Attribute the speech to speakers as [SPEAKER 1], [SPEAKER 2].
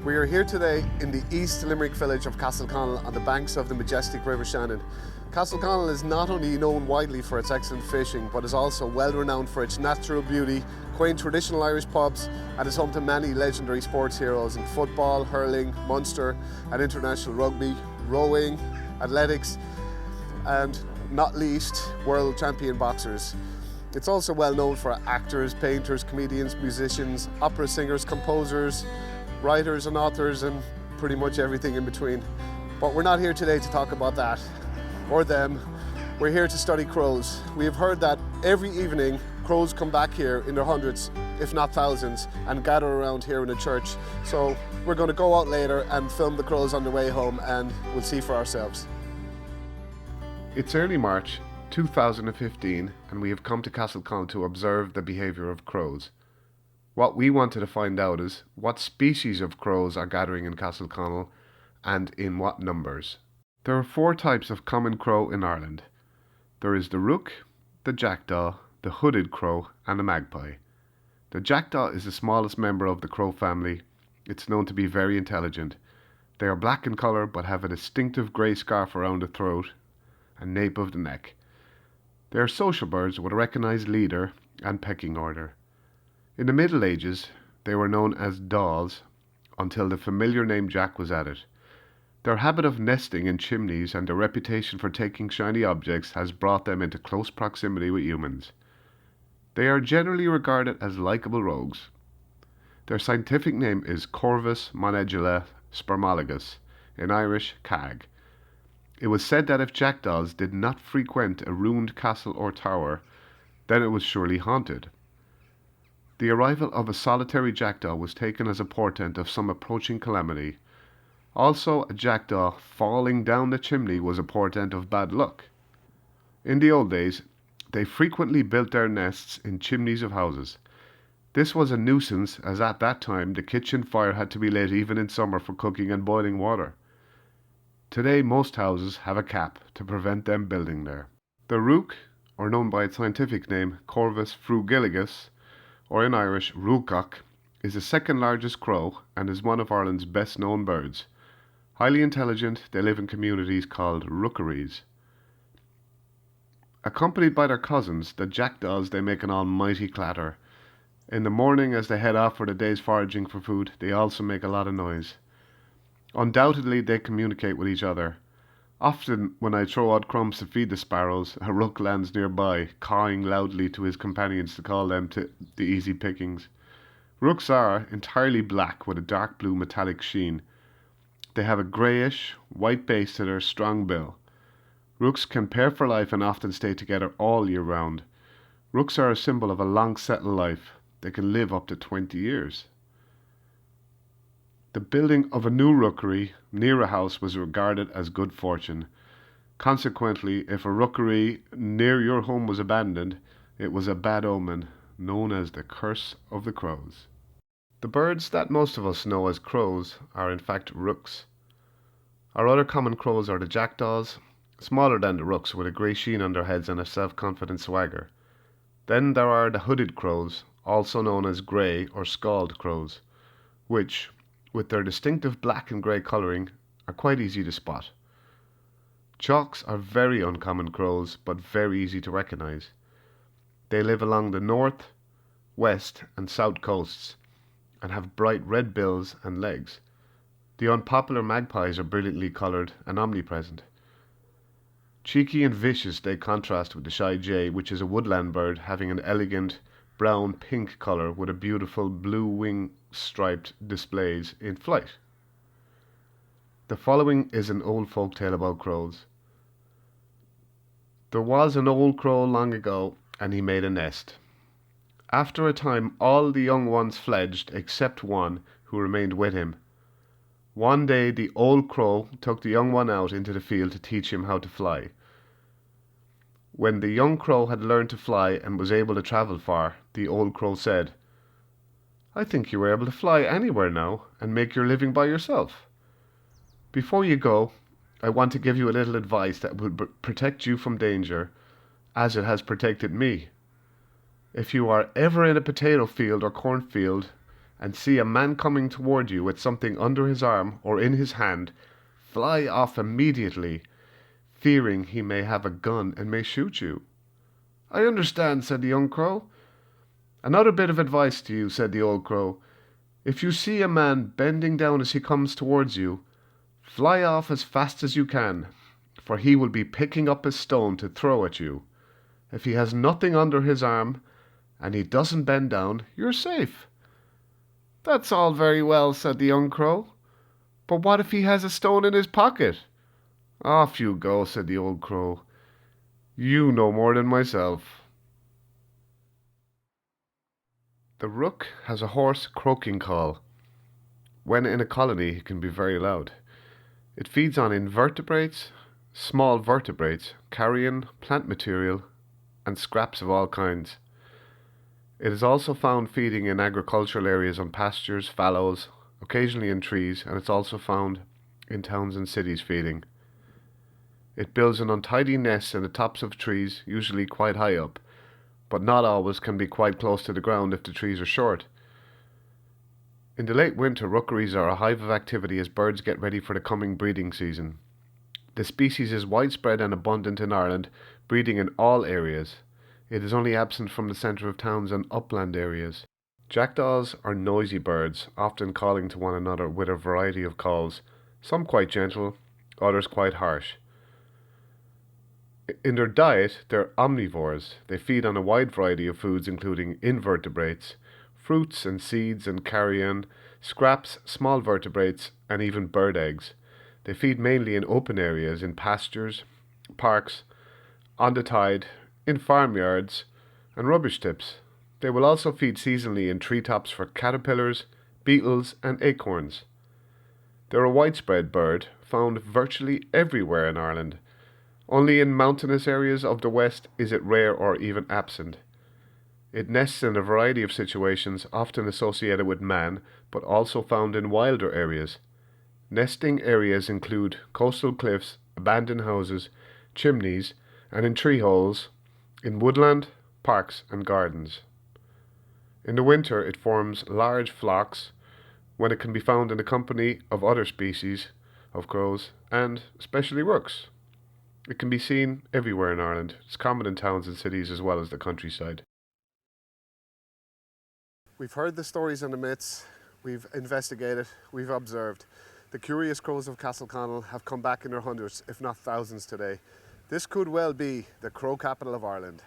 [SPEAKER 1] We are here today in the East Limerick village of Castleconnell on the banks of the majestic River Shannon. Castleconnell is not only known widely for its excellent fishing, but is also well renowned for its natural beauty, quaint traditional Irish pubs, and is home to many legendary sports heroes in football, hurling, Munster and international rugby, rowing, athletics, and not least world champion boxers. It's also well known for actors, painters, comedians, musicians, opera singers, composers, writers and authors, and pretty much everything in between. But we're not here today to talk about that or them. We're here to study crows. We have heard that every evening crows come back here in their hundreds, if not thousands, and gather around here in a church. So we're going to go out later and film the crows on the way home, and we'll see for ourselves. It's early March 2015, and we have come to Castleconnell to observe the behaviour of crows. What we wanted to find out is what species of crows are gathering in Castleconnell and in what numbers. There are 4 types of common crow in Ireland. There is the rook, the jackdaw, the hooded crow and the magpie. The jackdaw is the smallest member of the crow family. It's known to be very intelligent. They are black in colour but have a distinctive grey scarf around the throat and nape of the neck. They are social birds with a recognised leader and pecking order. In the Middle Ages, they were known as daws until the familiar name Jack was added. Their habit of nesting in chimneys and their reputation for taking shiny objects has brought them into close proximity with humans. They are generally regarded as likeable rogues. Their scientific name is Corvus monedula spermologus, in Irish, cag. It was said that if jackdaws did not frequent a ruined castle or tower, then it was surely haunted. The arrival of a solitary jackdaw was taken as a portent of some approaching calamity. Also, a jackdaw falling down the chimney was a portent of bad luck. In the old days, they frequently built their nests in chimneys of houses. This was a nuisance, as at that time the kitchen fire had to be lit even in summer for cooking and boiling water. Today most houses have a cap to prevent them building there. The rook, or known by its scientific name Corvus frugiligus, or in Irish rúcach, is the second largest crow and is one of Ireland's best known birds. Highly intelligent, they live in communities called rookeries. Accompanied by their cousins, the jackdaws, they make an almighty clatter. In the morning as they head off for the day's foraging for food, they also make a lot of noise. Undoubtedly they communicate with each other. Often when I throw out crumbs to feed the sparrows, a rook lands nearby, cawing loudly to his companions to call them to the easy pickings. Rooks are entirely black with a dark blue metallic sheen. They have a greyish, white base to their strong bill. Rooks can pair for life and often stay together all year round. Rooks are a symbol of a long settled life. They can live up to 20 years. The building of a new rookery near a house was regarded as good fortune. Consequently, if a rookery near your home was abandoned, it was a bad omen, known as the curse of the crows. The birds that most of us know as crows are in fact rooks. Our other common crows are the jackdaws, smaller than the rooks with a grey sheen on their heads and a self-confident swagger. Then there are the hooded crows, also known as grey or scald crows, which, with their distinctive black and grey colouring, are quite easy to spot. Chalks are very uncommon crows, but very easy to recognise. They live along the north, west and south coasts, and have bright red bills and legs. The unpopular magpies are brilliantly coloured and omnipresent. Cheeky and vicious, they contrast with the shy jay, which is a woodland bird having an elegant brown-pink colour with a beautiful blue wing striped displays in flight. The following is an old folk tale about crows. There was an old crow long ago, and he made a nest. After a time all the young ones fledged except one, who remained with him. One day the old crow took the young one out into the field to teach him how to fly. When the young crow had learned to fly and was able to travel far, the old crow said, "I think you are able to fly anywhere now and make your living by yourself. Before you go, I want to give you a little advice that will protect you from danger, as it has protected me. If you are ever in a potato field or cornfield and see a man coming toward you with something under his arm or in his hand, fly off immediately, fearing he may have a gun and may shoot you." "I understand," said the young crow. "Another bit of advice to you," said the old crow. "If you see a man bending down as he comes towards you, fly off as fast as you can, for he will be picking up a stone to throw at you. If he has nothing under his arm, and he doesn't bend down, you're safe." "That's all very well," said the young crow, "but what if he has a stone in his pocket?" "Off you go," said the old crow. "You know more than myself." The rook has a hoarse croaking call. When in a colony, it can be very loud. It feeds on invertebrates, small vertebrates, carrion, plant material, and scraps of all kinds. It is also found feeding in agricultural areas on pastures, fallows, occasionally in trees, and it's also found in towns and cities feeding. It builds an untidy nest in the tops of trees, usually quite high up, but not always can be quite close to the ground if the trees are short. In the late winter, rookeries are a hive of activity as birds get ready for the coming breeding season. The species is widespread and abundant in Ireland, breeding in all areas. It is only absent from the centre of towns and upland areas. Jackdaws are noisy birds, often calling to one another with a variety of calls, some quite gentle, others quite harsh. In their diet, they're omnivores. They feed on a wide variety of foods including invertebrates, fruits and seeds and carrion, scraps, small vertebrates, and even bird eggs. They feed mainly in open areas, in pastures, parks, on the tide, in farmyards, and rubbish tips. They will also feed seasonally in treetops for caterpillars, beetles, and acorns. They're a widespread bird, found virtually everywhere in Ireland. Only in mountainous areas of the west is it rare or even absent. It nests in a variety of situations, often associated with man, but also found in wilder areas. Nesting areas include coastal cliffs, abandoned houses, chimneys, and in tree holes, in woodland, parks, and gardens. In the winter, it forms large flocks when it can be found in the company of other species of crows, and especially rooks. It can be seen everywhere in Ireland. It's common in towns and cities as well as the countryside. We've heard the stories and the myths, we've investigated, we've observed. The curious crows of Castleconnell have come back in their hundreds, if not thousands today. This could well be the crow capital of Ireland.